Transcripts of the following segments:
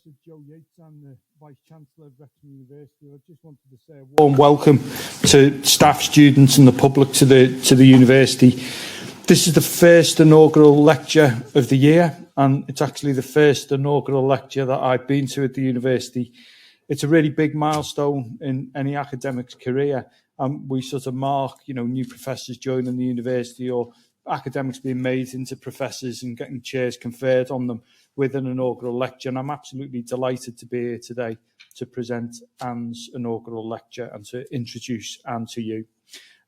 Professor Joe Yates. I'm the Vice-Chancellor of Wrexham University. I just wanted to say a warm welcome to staff, students and the public to the university. This is the first inaugural lecture of the year, and it's actually the first inaugural lecture that I've been to at the university. It's a really big milestone in any academic's career. We sort of mark, new professors joining the university or academics being made into professors and getting chairs conferred on them with an inaugural lecture. And I'm absolutely delighted to be here today to present Anne's inaugural lecture and to introduce Anne to you.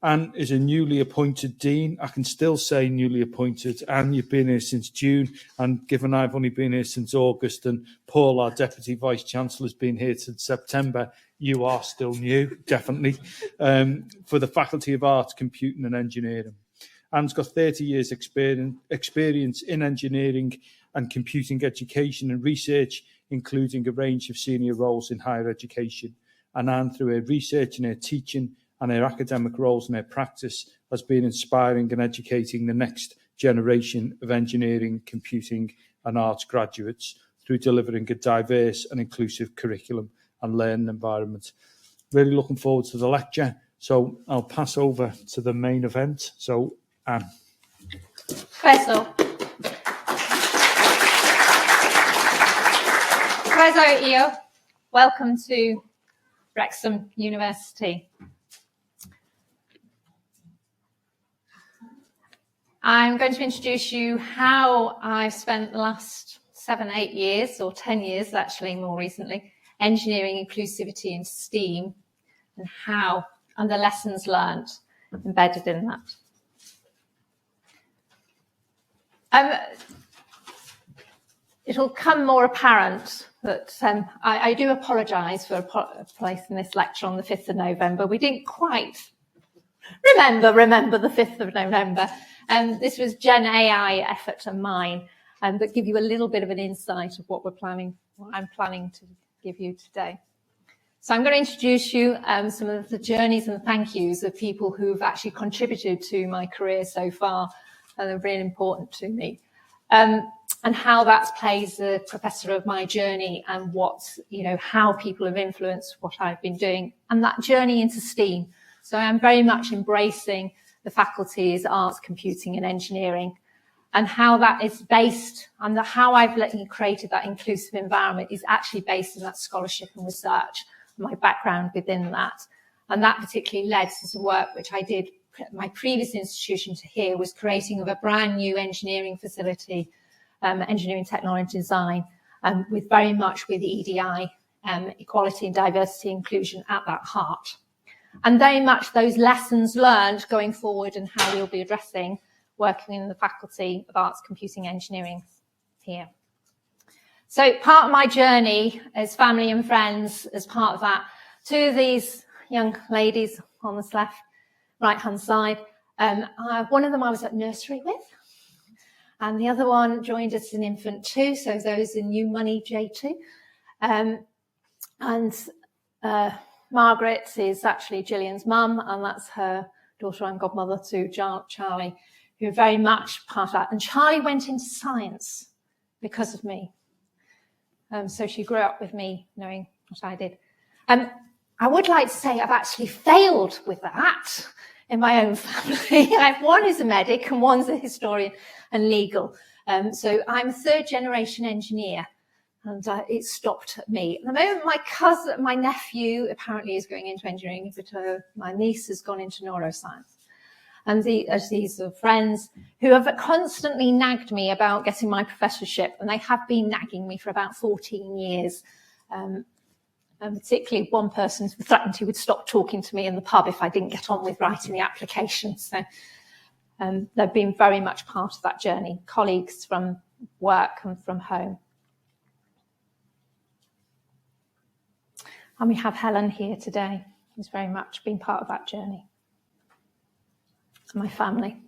Anne is a newly appointed dean. I can still say newly appointed. Anne, you've been here since June, and given I've only been here since August, and Paul, our Deputy Vice-Chancellor, has been here since September, you are still new, definitely, for the Faculty of Arts, Computing and Engineering. Anne's got 30 years experience in engineering and computing education and research, including a range of senior roles in higher education. And Anne, through her research and her teaching and her academic roles and her practice, has been inspiring and educating the next generation of engineering, computing and arts graduates through delivering a diverse and inclusive curriculum and learning environment. Really looking forward to the lecture. So I'll pass over to the main event. So Anne. Croeso io. Welcome to Wrexham University. I'm going to introduce you how I've spent the last 7-8 years, or 10 years actually more recently, engineering inclusivity in STEAM and the lessons learned embedded in that. It'll come more apparent that I do apologise for placing this lecture on the 5th of November. We didn't quite remember the 5th of November. This was Gen AI effort of mine, but give you a little bit of an insight of what I'm planning to give you today. So I'm going to introduce you some of the journeys and thank yous of people who've actually contributed to my career so far, and are really important to me. And how that plays the professor of my journey and how people have influenced what I've been doing and that journey into STEAM. So I'm very much embracing the faculties, arts, computing and engineering, and how that is based and how I've created that inclusive environment is actually based on that scholarship and research, my background within that. And that particularly led to some work which I did at my previous institution to here was creating of a brand new engineering facility, engineering technology design, with very much with EDI, equality and diversity inclusion at that heart. And very much those lessons learned going forward and how we'll be addressing working in the Faculty of Arts, Computing, Engineering here. So part of my journey as family and friends, as part of that, two of these young ladies on this right-hand side, one of them I was at nursery with, and the other one joined us in infant 2, so those in New Money J2. Margaret is actually Gillian's mum, and that's her daughter and godmother to Charlie, who are very much part of that. And Charlie went into science because of me. So she grew up with me knowing what I did. I would like to say I've actually failed with that in my own family. One is a medic and one's a historian and legal. So I'm a third generation engineer, and it stopped at me. At the moment, my nephew apparently is going into engineering, but my niece has gone into neuroscience. And these are friends who have constantly nagged me about getting my professorship, and they have been nagging me for about 14 years. And particularly one person threatened he would stop talking to me in the pub if I didn't get on with writing the application. So they've been very much part of that journey, colleagues from work and from home. And we have Helen here today, who's very much been part of that journey. And my family.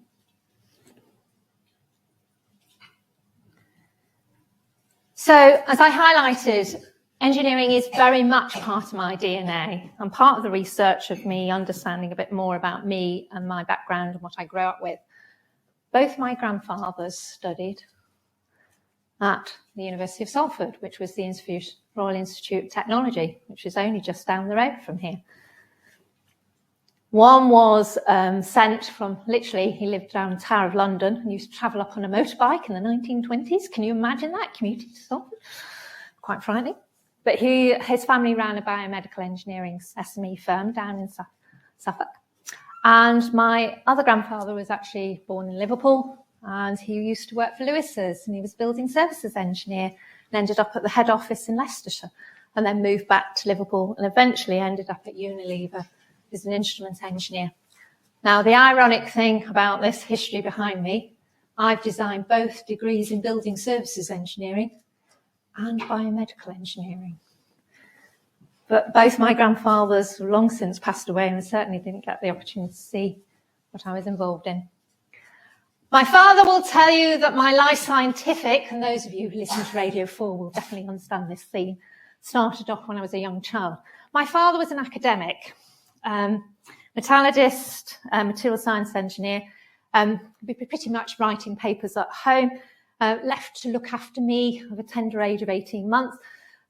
So, as I highlighted, engineering is very much part of my DNA and part of the research of me understanding a bit more about me and my background and what I grew up with. Both my grandfathers studied. at the University of Salford, which was the Royal Institute of Technology, which is only just down the road from here. One was sent from, literally, he lived down in the Tower of London and used to travel up on a motorbike in the 1920s. Can you imagine that, commuting to Salford? Quite frightening. But his family ran a biomedical engineering SME firm down in Suffolk. And my other grandfather was actually born in Liverpool, and he used to work for Lewis's, and he was a building services engineer and ended up at the head office in Leicestershire, and then moved back to Liverpool and eventually ended up at Unilever as an instrument engineer. Now, the ironic thing about this history behind me, I've designed both degrees in building services engineering and biomedical engineering. But both my grandfathers have long since passed away and certainly didn't get the opportunity to see what I was involved in. My father will tell you that my life scientific, and those of you who listen to Radio 4 will definitely understand this theme, started off when I was a young child. My father was an academic, metallurgist, material science engineer, pretty much writing papers at home, left to look after me of a tender age of 18 months.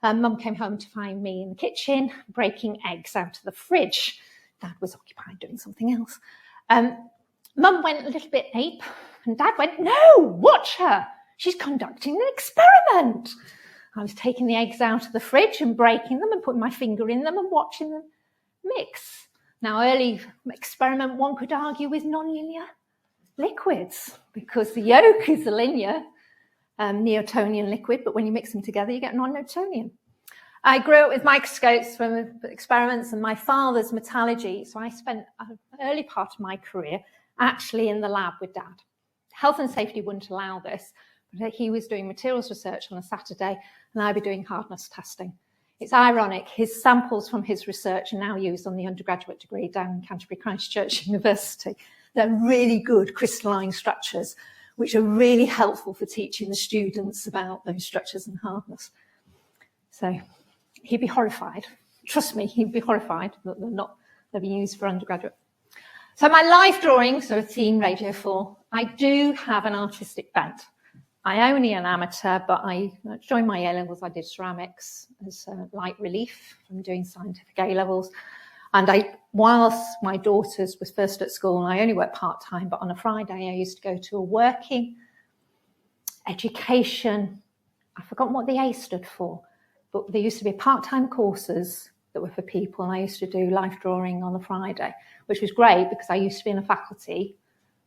Mum came home to find me in the kitchen, breaking eggs out of the fridge. Dad was occupied doing something else. Mum went a little bit ape, and Dad went, "No, watch her. She's conducting an experiment." I was taking the eggs out of the fridge and breaking them and putting my finger in them and watching them mix. Now, early experiment, one could argue with non-linear liquids because the yolk is a linear Newtonian liquid, but when you mix them together, you get non-Newtonian. I grew up with microscopes from experiments and my father's metallurgy, so I spent an early part of my career actually in the lab with Dad. Health and safety wouldn't allow this, but he was doing materials research on a Saturday and I'd be doing hardness testing. It's ironic, his samples from his research are now used on the undergraduate degree down in Canterbury Christ Church University. They're really good crystalline structures, which are really helpful for teaching the students about those structures and hardness. So he'd be horrified. Trust me, he'd be horrified that they're being used for undergraduate. So my life drawings are a theme, Radio 4. I do have an artistic bent. I only an amateur, but during my A-levels, I did ceramics as light relief from doing scientific A-levels. And whilst my daughters was first at school, and I only worked part-time, but on a Friday, I used to go to a working education. I've forgotten what the A stood for, but there used to be part-time courses that were for people, and I used to do life drawing on a Friday, which was great because I used to be in a faculty,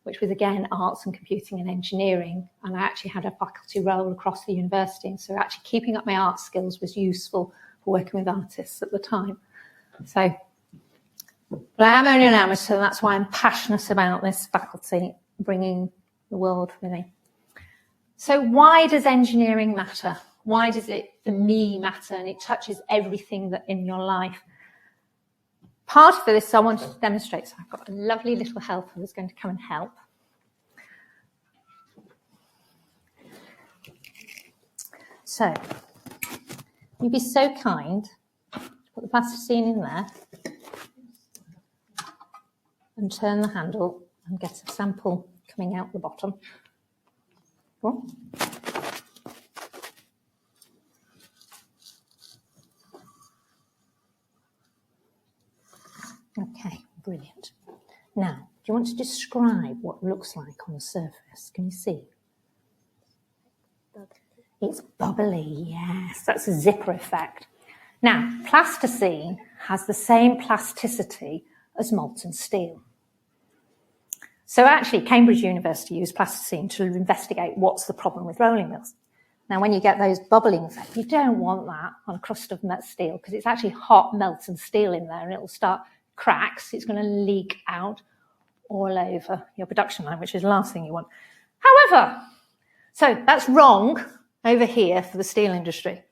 which was, again, arts and computing and engineering, and I actually had a faculty role across the university, and so actually keeping up my art skills was useful for working with artists at the time. So, but I am only an amateur, and that's why I'm passionate about this faculty, bringing the world with me. So why does engineering matter? Why does it, for me, matter? And it touches everything that in your life. Part of this I wanted to demonstrate. So I've got a lovely little helper who's going to come and help. So, you'd be so kind to put the plasticine in there and turn the handle and get a sample coming out the bottom. Go on. Okay, brilliant. Now, do you want to describe what it looks like on the surface? Can you see? It's bubbly, yes. That's a zipper effect. Now, plasticine has the same plasticity as molten steel. So actually, Cambridge University used plasticine to investigate what's the problem with rolling mills. Now, when you get those bubbling effects, you don't want that on a crust of steel because it's actually hot molten steel in there and it will start cracks. It's going to leak out all over your production line, which is the last thing you want. However, so that's wrong over here for the steel industry.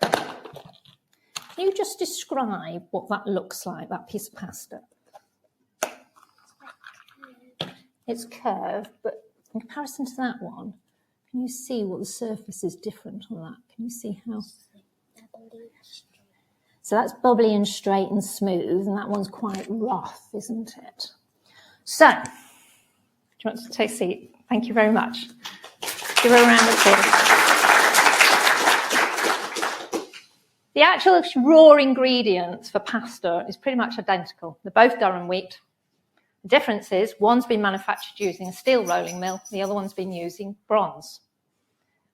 Can you just describe what that looks like, that piece of pasta? It's curved, but in comparison to that one, can you see what the surface is different on that? Can you see how? So that's bubbly and straight and smooth, and that one's quite rough, isn't it? So, do you want to take a seat? Thank you very much. Give her a round of applause. The actual raw ingredients for pasta is pretty much identical. They're both durum wheat. The difference is one's been manufactured using a steel rolling mill, the other one's been using bronze.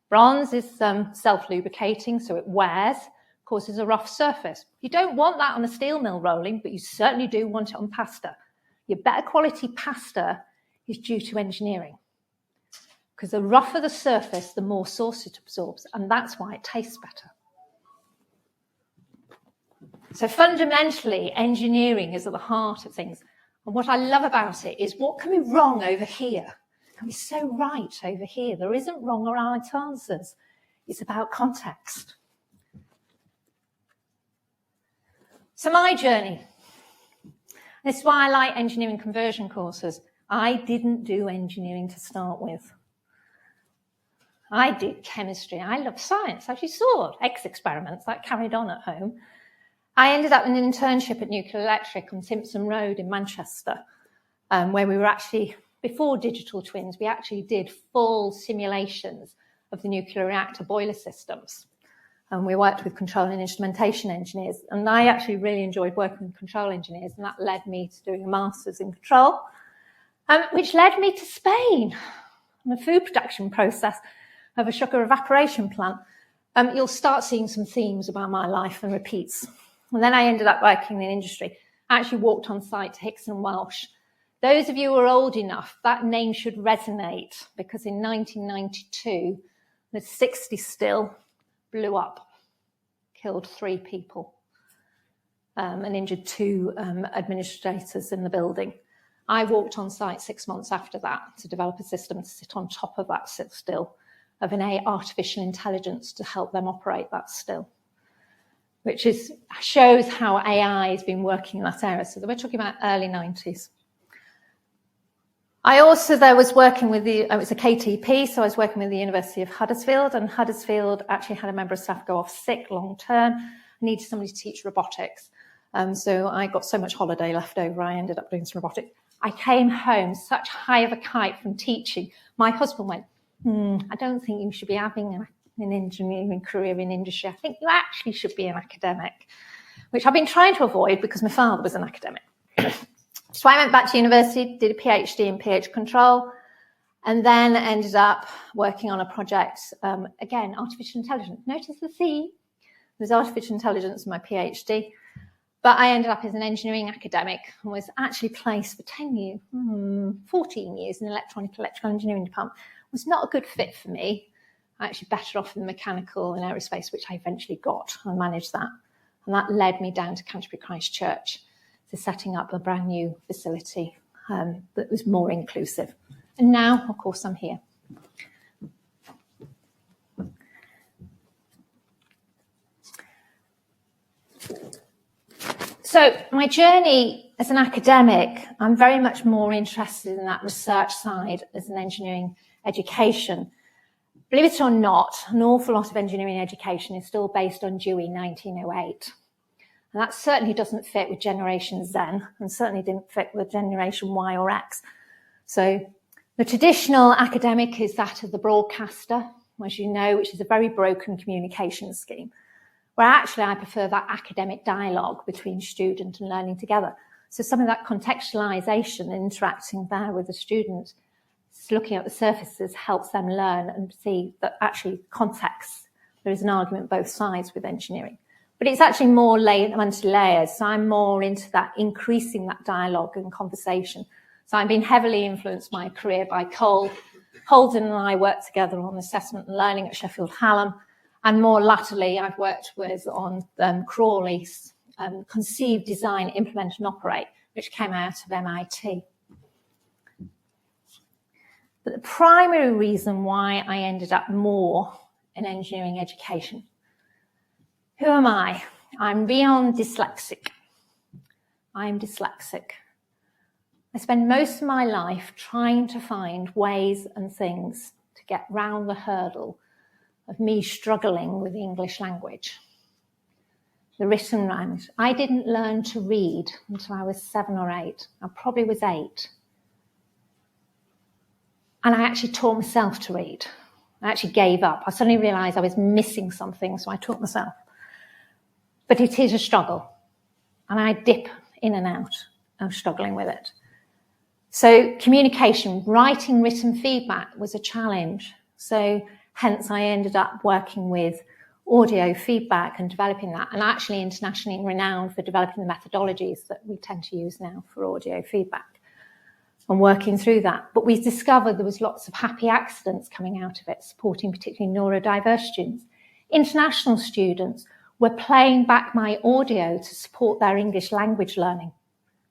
Bronze is self-lubricating, so it wears, causes a rough surface. You don't want that on a steel mill rolling, but you certainly do want it on pasta. Your better quality pasta is due to engineering, because the rougher the surface, the more sauce it absorbs, and that's why it tastes better. So fundamentally, engineering is at the heart of things. And what I love about it is what can be wrong over here can be so right over here. There isn't wrong or right answers. It's about context. So my journey. This is why I like engineering conversion courses. I didn't do engineering to start with. I did chemistry. I love science. As you saw, eggs experiments that carried on at home. I ended up in an internship at Nuclear Electric on Simpson Road in Manchester, where we were actually, before digital twins, we actually did full simulations of the nuclear reactor boiler systems. And we worked with control and instrumentation engineers. And I actually really enjoyed working with control engineers, and that led me to doing a master's in control, which led me to Spain on the food production process of a sugar evaporation plant. You'll start seeing some themes about my life and repeats. And then I ended up working in industry. I actually walked on site to Hickson Welsh. Those of you who are old enough, that name should resonate, because in 1992, the 60 still blew up, killed 3 people, and injured 2 administrators in the building. I walked on site 6 months after that to develop a system to sit on top of that still, of an artificial intelligence to help them operate that still, which shows how AI has been working in that area. So we're talking about early 90s. I also was working with it was a KTP, so I was working with the University of Huddersfield, and Huddersfield actually had a member of staff go off sick long term. I needed somebody to teach robotics. So I got so much holiday left over, I ended up doing some robotics. I came home such high of a kite from teaching. My husband went, I don't think you should be having an engineering career in industry. I think you actually should be an academic, which I've been trying to avoid because my father was an academic. So I went back to university, did a PhD in pH control, and then ended up working on a project, again, artificial intelligence. Notice the theme. There's artificial intelligence in my PhD. But I ended up as an engineering academic and was actually placed for 10 years, 14 years in the electrical engineering department. It was not a good fit for me. I actually better off in mechanical and aerospace, which I eventually got and managed that. And that led me down to Canterbury Christ Church to setting up a brand new facility that was more inclusive. And now, of course, I'm here. So my journey as an academic, I'm very much more interested in that research side as an engineering education. Believe it or not, an awful lot of engineering education is still based on Dewey 1908. And that certainly doesn't fit with Generation Z, and certainly didn't fit with Generation Y or X. So the traditional academic is that of the broadcaster, as you know, which is a very broken communication scheme, where actually I prefer that academic dialogue between student and learning together. So some of that contextualization and interacting there with the student, looking at the surfaces, helps them learn and see that actually context, there is an argument both sides with engineering. But it's actually more into layers. So I'm more into that, increasing that dialogue and conversation. So I've been heavily influenced my career by Cole. Holden and I worked together on assessment and learning at Sheffield Hallam. And more latterly, I've worked on Crawley's Conceive, Design, Implement and Operate, which came out of MIT. But the primary reason why I ended up more in engineering education. Who am I? I'm beyond dyslexic. I'm dyslexic. I spend most of my life trying to find ways and things to get round the hurdle of me struggling with the English language, the written language. I didn't learn to read until I was 7 or 8. I probably was 8. And I actually taught myself to read. I actually gave up. I suddenly realised I was missing something, so I taught myself. But it is a struggle, and I dip in and out of struggling with it. So communication, writing written feedback was a challenge. So hence I ended up working with audio feedback and developing that, and actually internationally renowned for developing the methodologies that we tend to use now for audio feedback and working through that. But we discovered there was lots of happy accidents coming out of it, supporting particularly neurodiverse students. International students were playing back my audio to support their English language learning.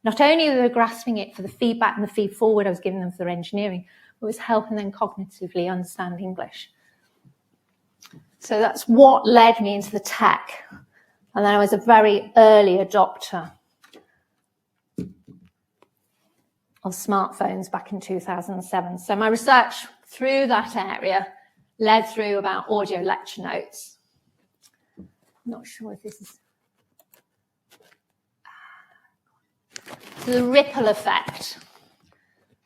Not only were they grasping it for the feedback and the feed forward I was giving them for their engineering, but it was helping them cognitively understand English. So that's what led me into the tech. And then I was a very early adopter of smartphones back in 2007. So my research through that area led through about audio lecture notes. I'm not sure if this is... So the ripple effect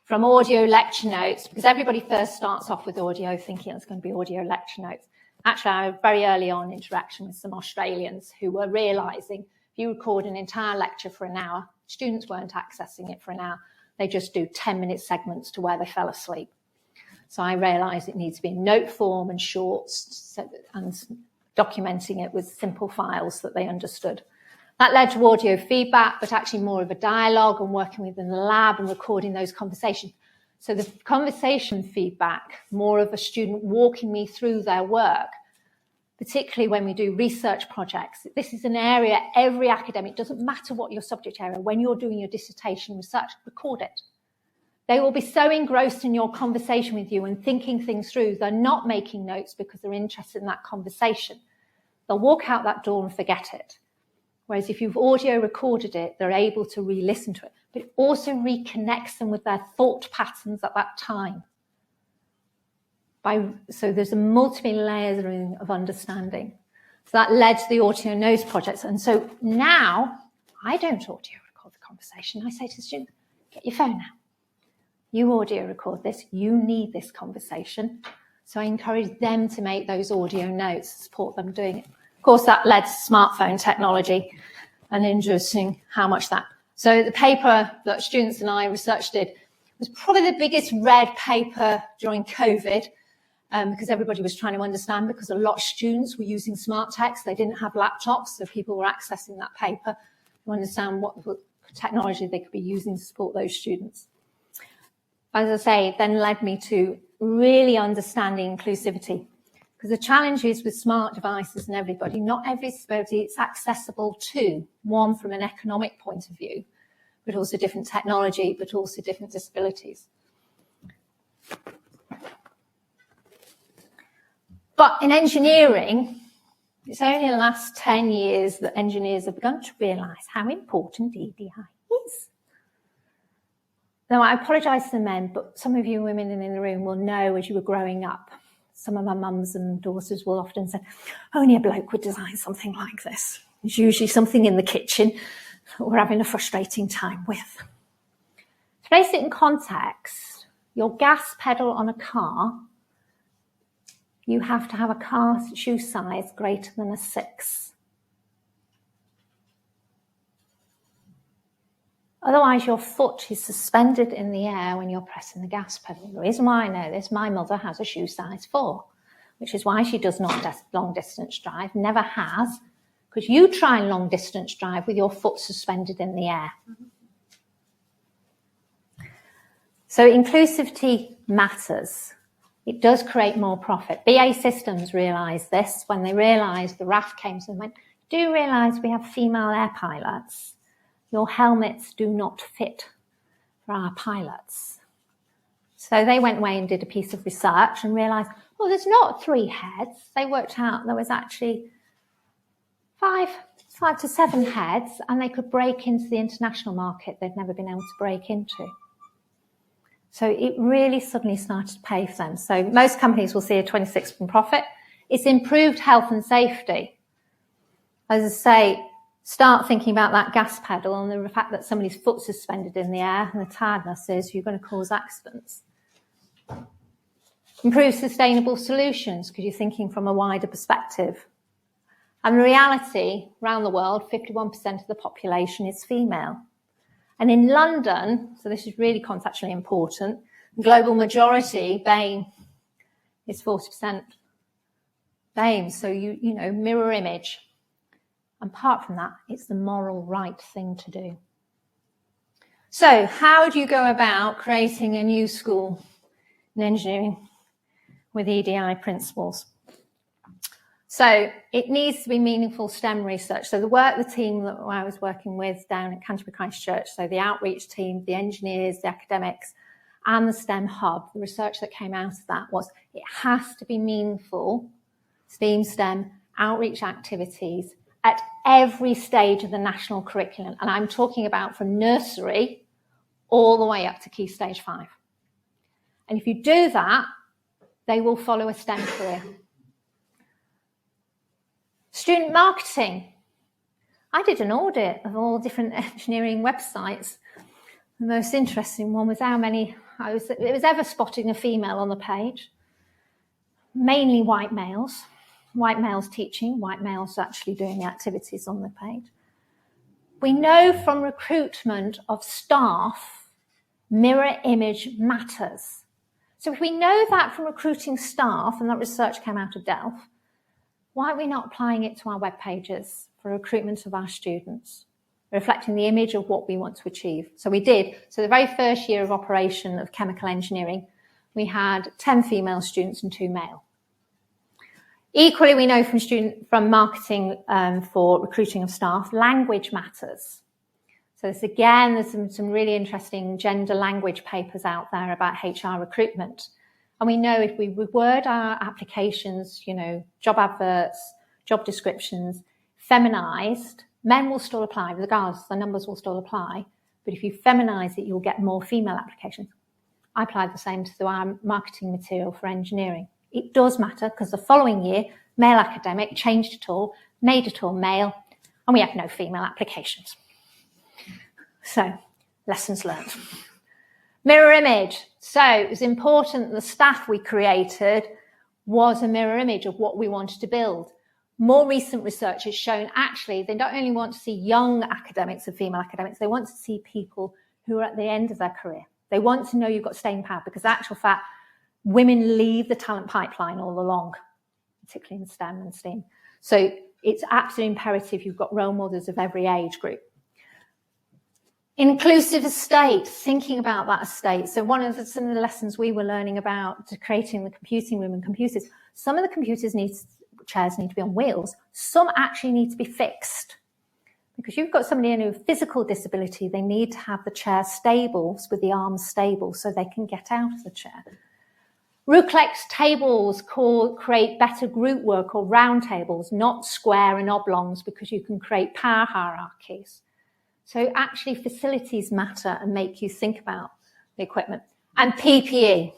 from audio lecture notes, because everybody first starts off with audio thinking it's going to be audio lecture notes. Actually, I had very early on interaction with some Australians who were realising if you record an entire lecture for an hour, students weren't accessing it for an hour. They just do 10-minute segments to where they fell asleep. So I realised it needs to be in note form and shorts and documenting it with simple files that they understood. That led to audio feedback, but actually more of a dialogue and working within the lab and recording those conversations. So the conversation feedback, more of a student walking me through their work, particularly when we do research projects. This is an area every academic, doesn't matter what your subject area, when you're doing your dissertation research, record it. They will be so engrossed in your conversation with you and thinking things through, they're not making notes because they're interested in that conversation. They'll walk out that door and forget it. Whereas if you've audio recorded it, they're able to re-listen to it, but it also reconnects them with their thought patterns at that time. So there's a multiple layering of understanding. So that led to the audio notes projects. And so now I don't audio record the conversation. I say to the students, get your phone out. You audio record this. You need this conversation. So I encourage them to make those audio notes, support them doing it. Of course, that led to smartphone technology, and interesting how much that. So the paper that students and I researched did was probably the biggest read paper during COVID, because everybody was trying to understand, because a lot of students were using smart text. They didn't have laptops, so people were accessing that paper to understand what technology they could be using to support those students. As I say, it then led me to really understanding inclusivity. Because the challenge is with smart devices and everybody, not everybody it's accessible to, one from an economic point of view, but also different technology, but also different disabilities. But in engineering, it's only in the last 10 years that engineers have begun to realise how important EDI is. Now, I apologise to the men, but some of you women in the room will know as you were growing up, some of my mums and daughters will often say, only a bloke would design something like this. It's usually something in the kitchen that we're having a frustrating time with. To place it in context, your gas pedal on a car, you have to have a car shoe size greater than a 6. Otherwise, your foot is suspended in the air when you're pressing the gas pedal. The reason why I know this, my mother has a shoe size 4, which is why she does not long distance drive, never has, because you try and long distance drive with your foot suspended in the air. So inclusivity matters. It does create more profit. BA Systems realised this when they realised the RAF came to them and went, do you realise we have female air pilots? Your helmets do not fit for our pilots. So they went away and did a piece of research and realised, well, there's not 3 heads. They worked out there was actually 5 to 7 heads, and they could break into the international market they'd never been able to break into. So it really suddenly started to pay for them. So most companies will see a 26% profit. It's improved health and safety. As I say, start thinking about that gas pedal and the fact that somebody's foot's suspended in the air and the tiredness is you're going to cause accidents. Improve sustainable solutions because you're thinking from a wider perspective. And the reality, around the world, 51% of the population is female. And in London, so this is really contextually important, the global majority, BAME, is 40% BAME. So, you know, mirror image. And apart from that, it's the moral right thing to do. So how do you go about creating a new school in engineering with EDI principles? So it needs to be meaningful STEM research. So the team that I was working with down at Canterbury Christchurch, so the outreach team, the engineers, the academics, and the STEM hub, the research that came out of that was it has to be meaningful STEM outreach activities at every stage of the national curriculum. And I'm talking about from nursery all the way up to Key Stage 5. And if you do that, they will follow a STEM career. Student marketing. I did an audit of all different engineering websites. The most interesting one was how many, it was ever spotting a female on the page. Mainly white males teaching, white males actually doing the activities on the page. We know from recruitment of staff, mirror image matters. So if we know that from recruiting staff, and that research came out of Delft, why are we not applying it to our web pages for recruitment of our students, reflecting the image of what we want to achieve? So we did. So the very first year of operation of chemical engineering, we had 10 female students and 2 male. Equally, we know from marketing for recruiting of staff, language matters. So this again, there's some really interesting gender language papers out there about HR recruitment. And we know if we reword our applications, you know, job adverts, job descriptions, feminized, men will still apply, regardless, the numbers will still apply. But if you feminize it, you'll get more female applications. I applied the same to our marketing material for engineering. It does matter because the following year, male academic changed it all, made it all male, and we had no female applications. So, lessons learned. Mirror image. So it was important the staff we created was a mirror image of what we wanted to build. More recent research has shown actually they don't only want to see young academics and female academics, they want to see people who are at the end of their career. They want to know you've got staying power because in actual fact, women leave the talent pipeline all along, particularly in STEM and STEAM. So it's absolutely imperative you've got role models of every age group. Inclusive estate, thinking about that estate. So some of the lessons we were learning about creating the computing room and computers, some of the chairs need to be on wheels. Some actually need to be fixed. Because you've got somebody in with physical disability, they need to have the chair stable, with the arms stable, so they can get out of the chair. Rooklex tables create better group work or round tables, not square and oblongs, because you can create power hierarchies. So actually facilities matter and make you think about the equipment. And PPE.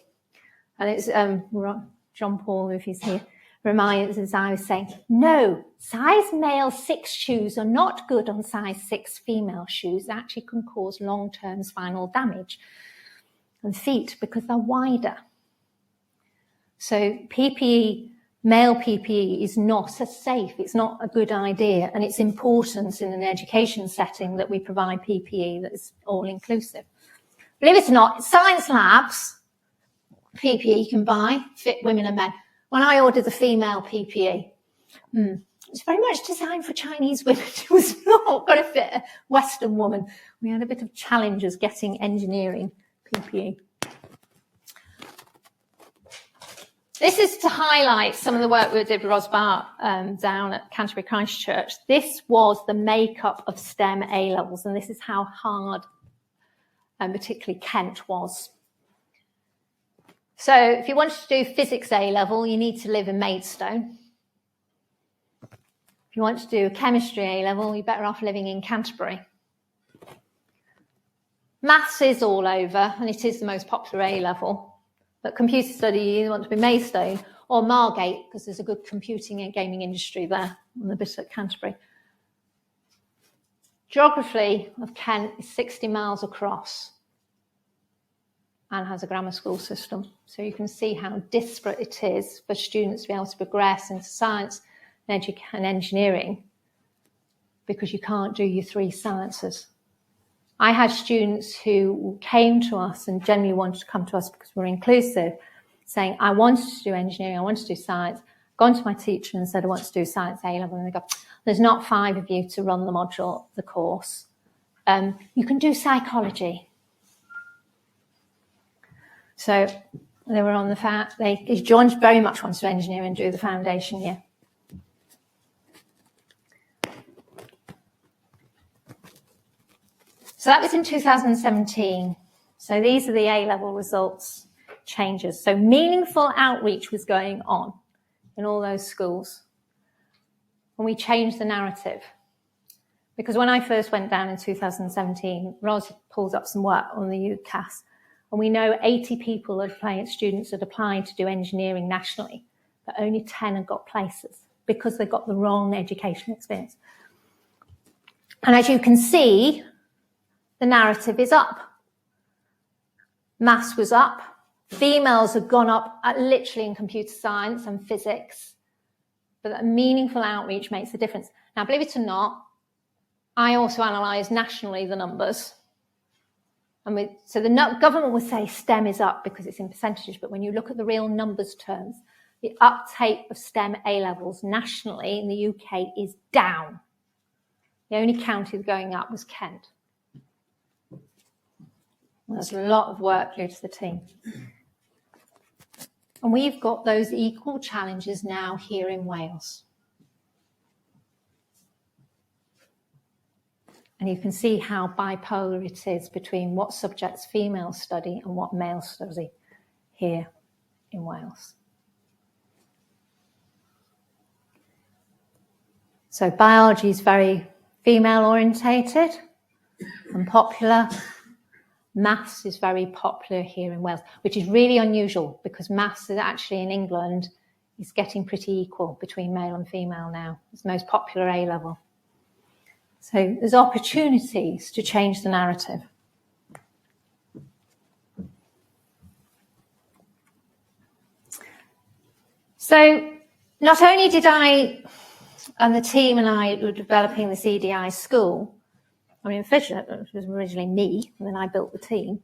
And it's John Paul, if he's here, reminds us, I was saying, no, size male 6 shoes are not good on size 6 female shoes. They actually can cause long-term spinal damage. And feet, because they're wider. So PPE, male PPE is not safe. It's not a good idea. And it's important in an education setting that we provide PPE that is all inclusive. Believe it or not, science labs, PPE you can buy, fit women and men. When I ordered the female PPE, it's very much designed for Chinese women. It was not going to fit a Western woman. We had a bit of challenges getting engineering PPE. This is to highlight some of the work we did with Rosbar down at Canterbury Christchurch. This was the makeup of STEM A-levels, and this is how hard, particularly Kent was. So if you wanted to do physics A-level, you need to live in Maidstone. If you want to do a chemistry A-level, you're better off living in Canterbury. Maths is all over, and it is the most popular A-level. But computer study, you either want to be Maidstone or Margate, because there's a good computing and gaming industry there on the bit at Canterbury. Geography of Kent is 60 miles across. and has a grammar school system. So you can see how disparate it is for students to be able to progress into science and engineering, because you can't do your 3 sciences. I had students who came to us and generally wanted to come to us because we're inclusive, saying, I wanted to do engineering, I wanted to do science, gone to my teacher and said, I want to do science A-level, and they go, there's not 5 of you to run the module, the course. You can do psychology. So they were on the fact, John very much wants to engineer and do the foundation year. So that was in 2017. So these are the A-level results changes. So meaningful outreach was going on in all those schools. And we changed the narrative. Because when I first went down in 2017, Ros pulled up some work on the UCAS, and we know 80 people students had applied to do engineering nationally, but only 10 had got places because they got the wrong educational experience. And as you can see, the narrative is up. Maths was up. Females have gone up literally in computer science and physics. But that meaningful outreach makes a difference. Now, believe it or not, I also analysed nationally the numbers. So the government would say STEM is up because it's in percentages, but when you look at the real numbers terms, the uptake of STEM A-levels nationally in the UK is down. The only county going up was Kent. There's a lot of work due to the team. And we've got those equal challenges now here in Wales. And you can see how bipolar it is between what subjects females study and what males study here in Wales. So biology is very female orientated and popular. Maths is very popular here in Wales, which is really unusual because maths is actually in England is getting pretty equal between male and female now. It's the most popular A-level. So there's opportunities to change the narrative. So not only did I and the team and I were developing this EDI school, I mean, Fisher, it was originally me, and then I built the team.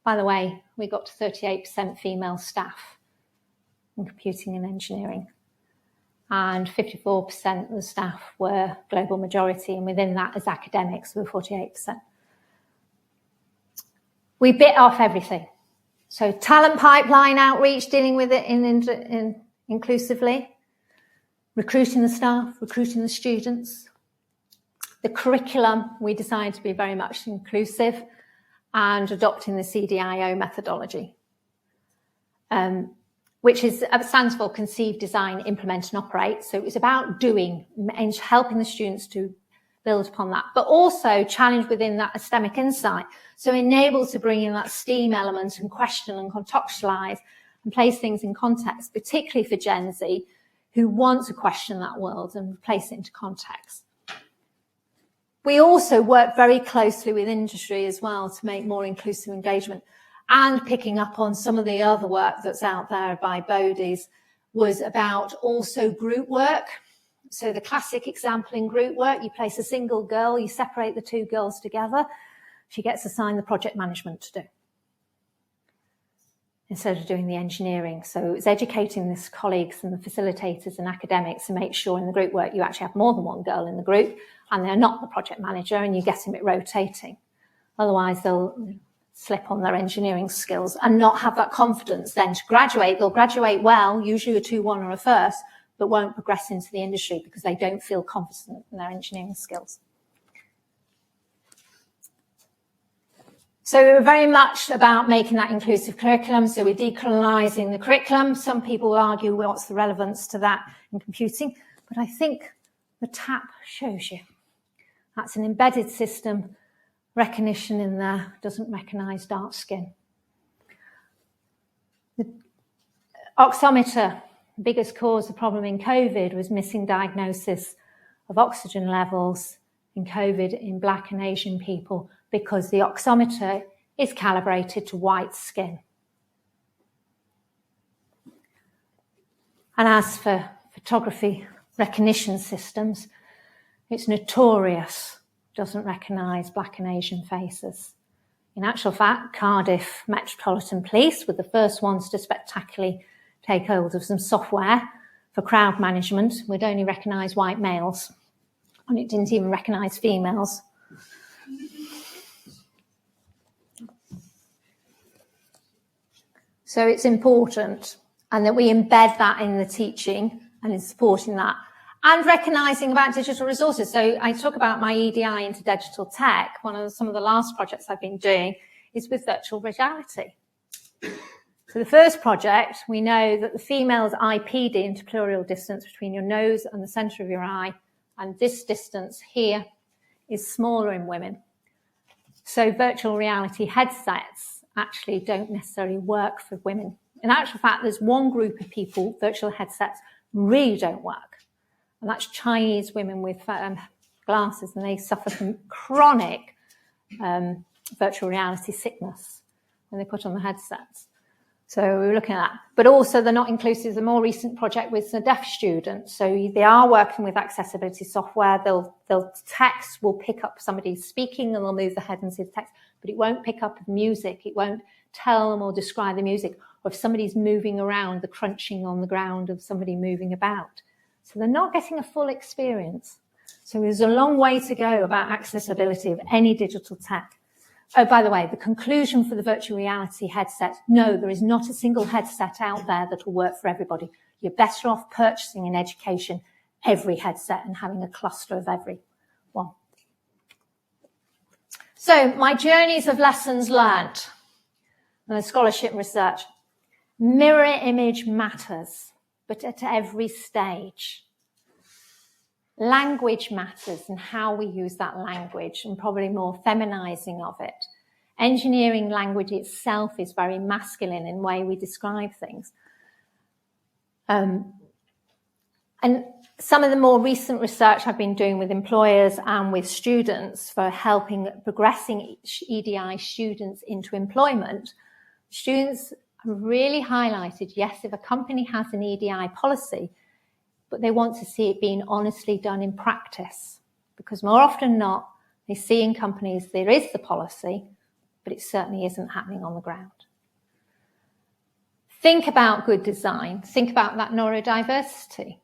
By the way, we got to 38% female staff in computing and engineering. And 54% of the staff were global majority, and within that as academics, we were 48%. We bit off everything. So talent pipeline outreach, dealing with it inclusively, recruiting the staff, recruiting the students. The curriculum, we decided to be very much inclusive and adopting the CDIO methodology, which stands for Conceive, Design, Implement and Operate. So it was about doing and helping the students to build upon that, but also challenge within that epistemic insight. So enable to bring in that STEAM element and question and contextualize and place things in context, particularly for Gen Z who want to question that world and place it into context. We also work very closely with industry as well to make more inclusive engagement, and picking up on some of the other work that's out there by Bodie's was about also group work. So the classic example in group work, you place a single girl, you separate the 2 girls together, she gets assigned the project management to do, instead of doing the engineering. So it's educating the colleagues and the facilitators and academics to make sure in the group work you actually have more than 1 girl in the group and they're not the project manager and you get them it rotating. Otherwise they'll slip on their engineering skills and not have that confidence then to graduate. They'll graduate well, usually a 2-1 or a first, but won't progress into the industry because they don't feel confident in their engineering skills. So we were very much about making that inclusive curriculum. So we're decolonizing the curriculum. Some people will argue, well, what's the relevance to that in computing? But I think the TAP shows you. That's an embedded system. Recognition in there doesn't recognize dark skin. The oximeter, the biggest cause of problem in COVID was missing diagnosis of oxygen levels in COVID in Black and Asian people, because the oximeter is calibrated to white skin. And as for photography recognition systems, it's notorious, doesn't recognise black and Asian faces. In actual fact, Cardiff Metropolitan Police were the first ones to spectacularly take hold of some software for crowd management. Would only recognise white males, and it didn't even recognise females. So it's important, and that we embed that in the teaching and in supporting that, and recognising about digital resources. So I talk about my EDI into digital tech. Some of the last projects I've been doing is with virtual reality. So the first project, we know that the female's IPD, interpleural distance between your nose and the centre of your eye, and this distance here is smaller in women. So virtual reality headsets actually don't necessarily work for women. In actual fact, there's one group of people, virtual headsets really don't work. And that's Chinese women with glasses, and they suffer from chronic virtual reality sickness when they put on the headsets. So we were looking at that. But also they're not inclusive. The more recent project with the deaf students. So they are working with accessibility software. Text will pick up somebody speaking and they'll move the head and see the text, but it won't pick up music. It won't tell them or describe the music. Or if somebody's moving around, the crunching on the ground of somebody moving about. So they're not getting a full experience. So there's a long way to go about accessibility of any digital tech. Oh, by the way, the conclusion for the virtual reality headset, no, there is not a single headset out there that will work for everybody. You're better off purchasing in education every headset and having a cluster of every one. So my journeys of lessons learned and the scholarship research. Mirror image matters, but at every stage. Language matters and how we use that language, and probably more feminizing of it. Engineering language itself is very masculine in the way we describe things. And some of the more recent research I've been doing with employers and with students for helping progressing EDI students into employment, students have really highlighted, yes, if a company has an EDI policy, but they want to see it being honestly done in practice, because more often than not, they see in companies there is the policy, but it certainly isn't happening on the ground. Think about good design. Think about that neurodiversity.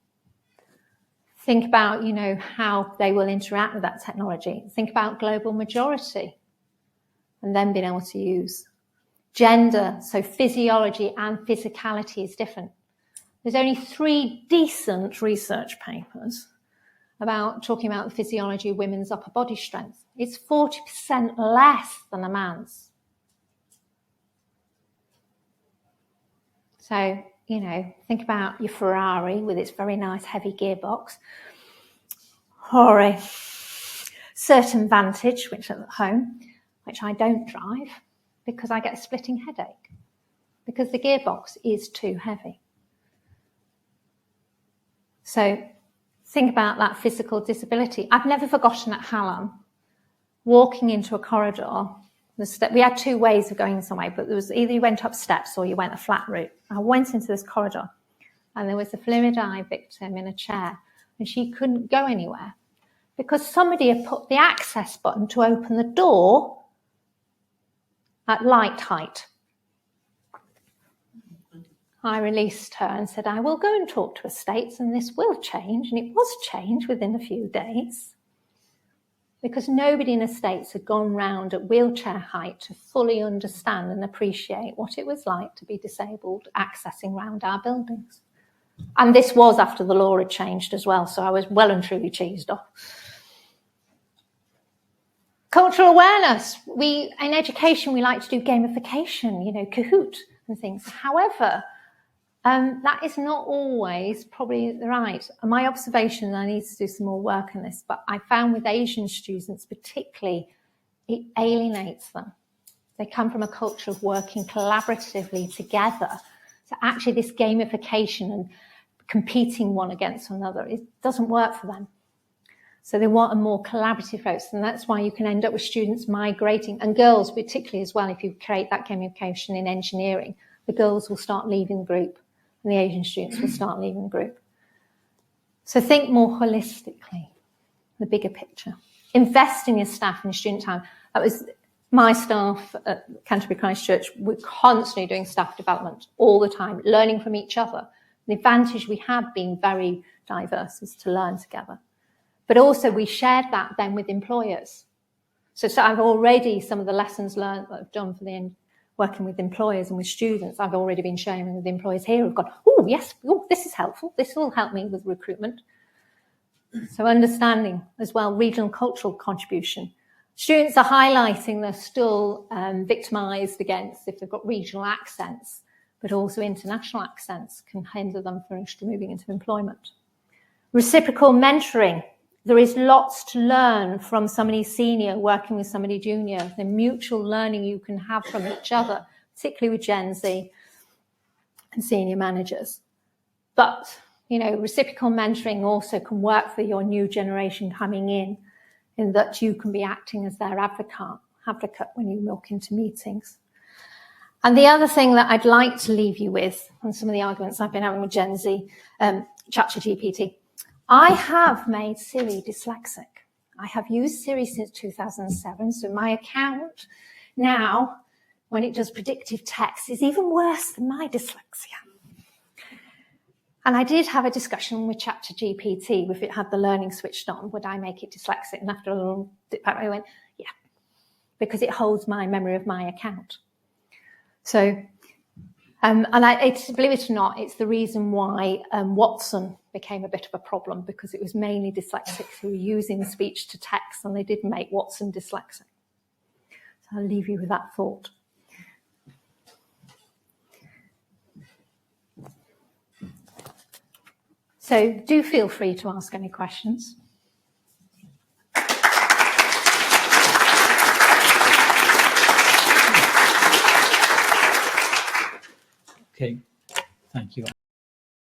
Think about, how they will interact with that technology. Think about global majority, and then being able to use gender. So physiology and physicality is different. There's only 3 decent research papers about talking about the physiology of women's upper body strength. It's 40% less than a man's. So, think about your Ferrari with its very nice heavy gearbox, or a certain Vantage, which is at home, which I don't drive because I get a splitting headache because the gearbox is too heavy. So think about that physical disability. I've never forgotten at Hallam, walking into a corridor. We had 2 ways of going somewhere, but there was either you went up steps or you went a flat route. I went into this corridor and there was a fluid-eye victim in a chair and she couldn't go anywhere because somebody had put the access button to open the door at light height. I released her and said, I will go and talk to estates and this will change. And it was changed within a few days because nobody in estates had gone round at wheelchair height to fully understand and appreciate what it was like to be disabled accessing round our buildings. And this was after the law had changed as well, so I was well and truly cheesed off. Cultural awareness. In education, we like to do gamification, Kahoot and things. However, that is not always probably right. And my observation, and I need to do some more work on this, but I found with Asian students particularly, it alienates them. They come from a culture of working collaboratively together. So actually this gamification and competing one against another, it doesn't work for them. So they want a more collaborative approach, and that's why you can end up with students migrating, and girls particularly as well. If you create that gamification in engineering, the girls will start leaving the group and the Asian students will start leaving the group. So think more holistically, the bigger picture. Invest in your staff and your student time. That was my staff at Canterbury Christ Church. We're constantly doing staff development all the time, learning from each other. The advantage we have being very diverse is to learn together. But also we shared that then with employers. So I've already, some of the lessons learned that I've done for working with employers and with students, I've already been sharing with employers here who've gone, oh, yes, oh, this is helpful. This will help me with recruitment. So understanding as well regional cultural contribution. Students are highlighting they're still victimised against if they've got regional accents, but also international accents can hinder them from moving into employment. Reciprocal mentoring. There is lots to learn from somebody senior working with somebody junior. The mutual learning you can have from each other, particularly with Gen Z and senior managers. But, you know, reciprocal mentoring also can work for your new generation coming in that you can be acting as their advocate when you walk into meetings. And the other thing that I'd like to leave you with, on some of the arguments I've been having with Gen Z, ChatGPT, I have made Siri dyslexic. I have used Siri since 2007, so my account now, when it does predictive text, is even worse than my dyslexia. And I did have a discussion with ChatGPT, if it had the learning switched on, would I make it dyslexic? And after a little dip back, I went, yeah, because it holds my memory of my account. So, believe it or not, it's the reason why Watson became a bit of a problem, because it was mainly dyslexics who were using speech to text, and they did make Watson dyslexic. So I'll leave you with that thought. So do feel free to ask any questions. Okay, thank you.